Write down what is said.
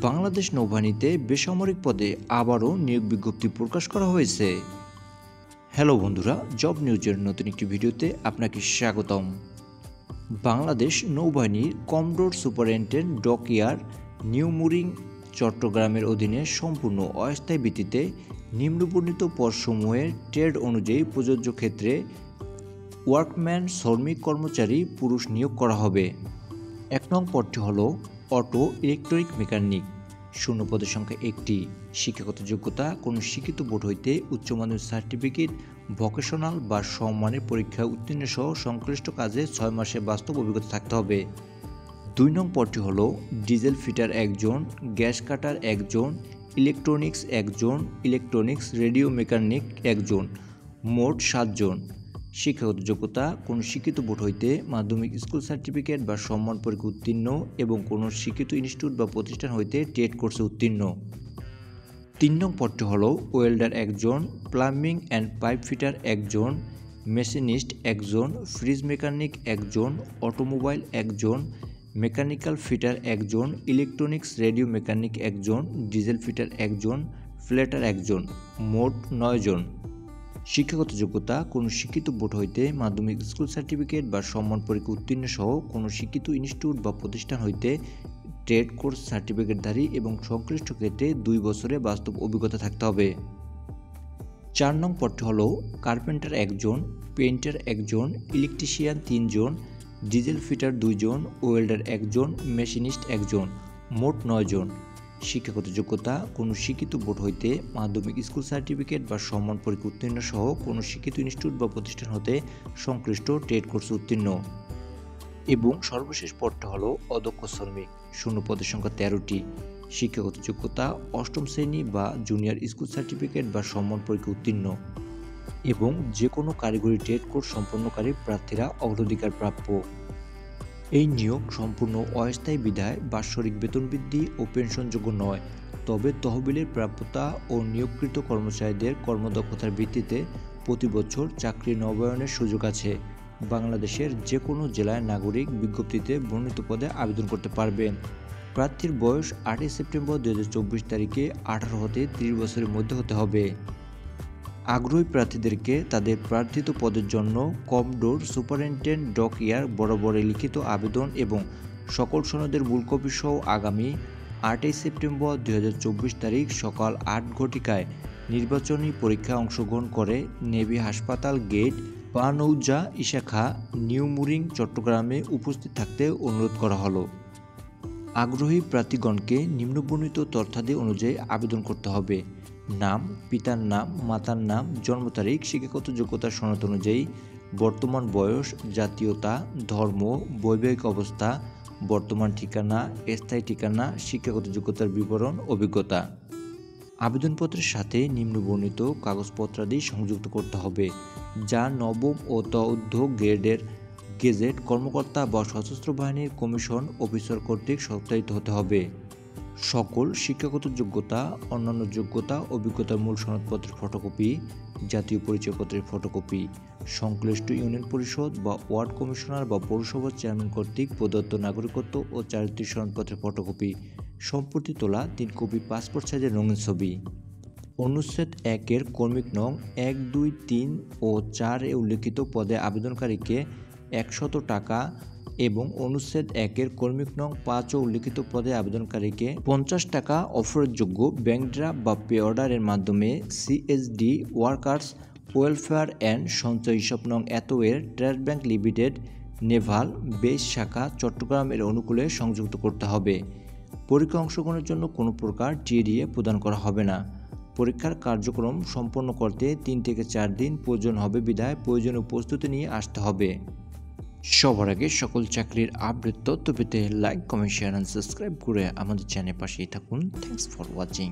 বাংলাদেশ নৌবাহিনীতে বেসামরিক পদে আবারও নিয়োগ বিজ্ঞপ্তি প্রকাশ করা হয়েছে। হ্যালো বন্ধুরা, জব নিউজের নতুন একটি ভিডিওতে আপনাকে স্বাগতম। বাংলাদেশ নৌবাহিনীর commodore superintendent dockyard new mooring চট্টগ্রামের অধীনে সম্পূর্ণ অস্থায়ী ভিত্তিতে নিম্নবর্ণিত পদসমূহের ট্রেড অনুযায়ী প্রযোজ্য ক্ষেত্রে ওয়ার্কম্যান শ্রমিক কর্মচারী পুরুষ নিয়োগ করা হবে। 1 নং পদটি হল অটো ইলেকট্রনিক মেকানিক। শূন্য পদের সংখ্যা 1টি। শিক্ষাগত যোগ্যতা কোনো শিক্ষিত বোর্ড হইতে উচ্চমানের সার্টিফিকেট, ভোকেশনাল বা সমমানের পরীক্ষা উত্তীর্ণ সহ সংশ্লিষ্ট কাজে 6 মাসের বাস্তব অভিজ্ঞতা থাকতে হবে। 2 নং পদটি হল ডিজেল ফিটার 1 জন, গ্যাস কাটার 1 জন, ইলেকট্রনিক্স 1 জন, ইলেকট্রনিক্স রেডিও মেকানিক 1 জন, মোট 7 জন। শিক্ষাগত যোগ্যতা কোনো শিক্ষিত বোর্ড হইতে মাধ্যমিক স্কুল সার্টিফিকেট বা সম্মান পরীক্ষা উত্তীর্ণ এবং কোনো শিক্ষিত ইনস্টিটিউট বা প্রতিষ্ঠান হইতে ট্রেড কোর্সে উত্তীর্ণ। 3 নং পদটি হল ওয়েল্ডার 1 জন, প্লাম্বিং অ্যান্ড পাইপ ফিটার 1 জন, মেশিনিস্ট 1 জন, ফ্রিজ মেকানিক 1 জন, অটোমোবাইল 1 জন, মেকানিক্যাল ফিটার 1 জন, ইলেকট্রনিক্স রেডিও মেকানিক 1 জন, ডিজেল ফিটার 1 জন, ফ্লেটার 1 জন, মোট 9 জন। শিক্ষাগত যোগ্যতা কোনো শিক্ষিত বোর্ড হইতে মাধ্যমিক স্কুল সার্টিফিকেট বা সম্মান পরীক্ষা উত্তীর্ণ সহ কোনো শিক্ষিত ইনস্টিটিউট বা প্রতিষ্ঠান হইতে ট্রেড কোর্স সার্টিফিকেটধারী এবং সংশ্লিষ্ট ক্ষেত্রে 2 বছরের বাস্তব অভিজ্ঞতা থাকতে হবে। 4 নং পদটি হল কার্পেন্টার 1 জন, পেইন্টার 1 জন, ইলেকট্রিশিয়ান 3 জন, ডিজেল ফিটার 2 জন, ওয়েল্ডার 1 জন, মেশিনিস্ট 1 জন, মোট 9 জন। শিক্ষাগত যোগ্যতা কোনো শিক্ষিত বোর্ড হইতে মাধ্যমিক স্কুল সার্টিফিকেট বা সম্মান পরীক্ষা উত্তীর্ণ সহ কোনো শিক্ষিত ইনস্টিটিউট বা প্রতিষ্ঠান হতে সংশ্লিষ্ট ট্রেড কোর্সে উত্তীর্ণ। এবং সর্বশেষ পদটা হলো অদক্ষ শ্রমিক। শূন্য পদের সংখ্যা 13টি। শিক্ষাগত যোগ্যতা 8ম শ্রেণী বা জুনিয়র স্কুল সার্টিফিকেট বা সম্মান পরীক্ষা উত্তীর্ণ এবং যে কোনো কারিগরি ট্রেড কোর্স সম্পন্নকারী প্রার্থীরা অগ্রাধিকার প্রাপ্য। এই নিয়োগ সম্পূর্ণ অস্থায়ী বিধায় বাৎসরিক বেতন বৃদ্ধি ও পেনশনযোগ্য নয়, তবে তহবিলের প্রাপ্যতা ও নিয়োগকৃত কর্মচারীদের কর্মদক্ষতার ভিত্তিতে প্রতি বছর চাকরি নবায়নের সুযোগ আছে। বাংলাদেশের যে কোনো জেলায় নাগরিক বিজ্ঞপ্তিতে বর্ণিত পদে আবেদন করতে পারবেন। প্রার্থীর বয়স 8 সেপ্টেম্বর 2024 তারিখে 18 হতে 30 বছরের মধ্যে হতে হবে। আগ্রহী প্রার্থীদেরকে তাদের প্রার্থিত পদের জন্য কমডোর সুপারিনটেন্ডেন্ট ডকইয়ার্ড বরাবরে লিখিত আবেদন এবং সকল সনদের মূল কপি সহ আগামী 8 সেপ্টেম্বর 2024 তারিখ সকাল 8 ঘটিকায় নির্বাচনী পরীক্ষায় অংশগ্রহণ করে নেভি হাসপাতাল গেট বানৌজা ইশাখা নিউ মুরিং চট্টগ্রামে উপস্থিত থাকতে অনুরোধ করা হলো। আগ্রহী প্রার্থীগণকে নিম্নবর্ণিত তথ্যাদি অনুযায়ী আবেদন করতে হবে। নাম, পিতার নাম, মাতার নাম, জন্ম তারিখ, শিক্ষাগত যোগ্যতা সনদ অনুযায়ী বর্তমান বয়স, জাতীয়তা, ধর্ম, বৈবাহিক অবস্থা, বর্তমান ঠিকানা, স্থায়ী ঠিকানা, শিক্ষাগত যোগ্যতার বিবরণ, অভিজ্ঞতা। আবেদনপত্রের সাথে নিম্নবর্ণিত কাগজপত্রাদি সংযুক্ত করতে হবে, যা নবম ও তদূর্ধ্ব গ্রেডের গেজেট কর্মকর্তা বা সশস্ত্র বাহিনীর কমিশন অফিসার কর্তৃক সত্যায়িত হতে হবে। সকল শিক্ষাগত যোগ্যতা, অন্যান্য যোগ্যতা, অভিজ্ঞতার মূল সনদপত্রের ফটোকপি, জাতীয় পরিচয়পত্রের ফটোকপি, সংশ্লিষ্ট ইউনিয়ন পরিষদ বা ওয়ার্ড কমিশনার বা পৌরসভার চেয়ারম্যান কর্তৃক প্রদত্ত নাগরিকত্ব ও চারিত্রিক সনদপত্রের ফটোকপি, সম্প্রতি তোলা 3 কপি পাসপোর্ট সাইজের রঙিন ছবি। অনুচ্ছেদ 1-এর কর্মিক নং 1, 2, 3 ও 4 এ উল্লেখিত পদে আবেদনকারীকে 100 টাকা এবং অনুচ্ছেদ 1-এর কর্মিক নং 5 ও উল্লেখিত পদে আবেদনকারীকে 50 টাকা অফারযোগ্য ব্যাংক ড্রাফট বা পে অর্ডারের মাধ্যমে সিএসডি ওয়ার্কার্স ওয়েলফেয়ার অ্যান্ড সঞ্চয় হিসাব নং এর trust bank limited Naval base শাখা চট্টগ্রাম এর অনুকূলে সংযুক্ত করতে হবে। পরীক্ষা অংশগ্রহণের জন্য কোনো প্রকার টিএডিএ প্রদান করা হবে না। পরীক্ষার কার্যক্রম সম্পন্ন করতে 3 থেকে 4 দিন প্রয়োজন হবে বিধায় প্রয়োজনীয় প্রস্তুতি নিয়ে আসতে হবে। সবার আগে সকল চাকরির আপডেট তথ্য পেতে like, comment, share and subscribe করে আমাদের চ্যানেলের পাশেই থাকুন। Thanks for watching.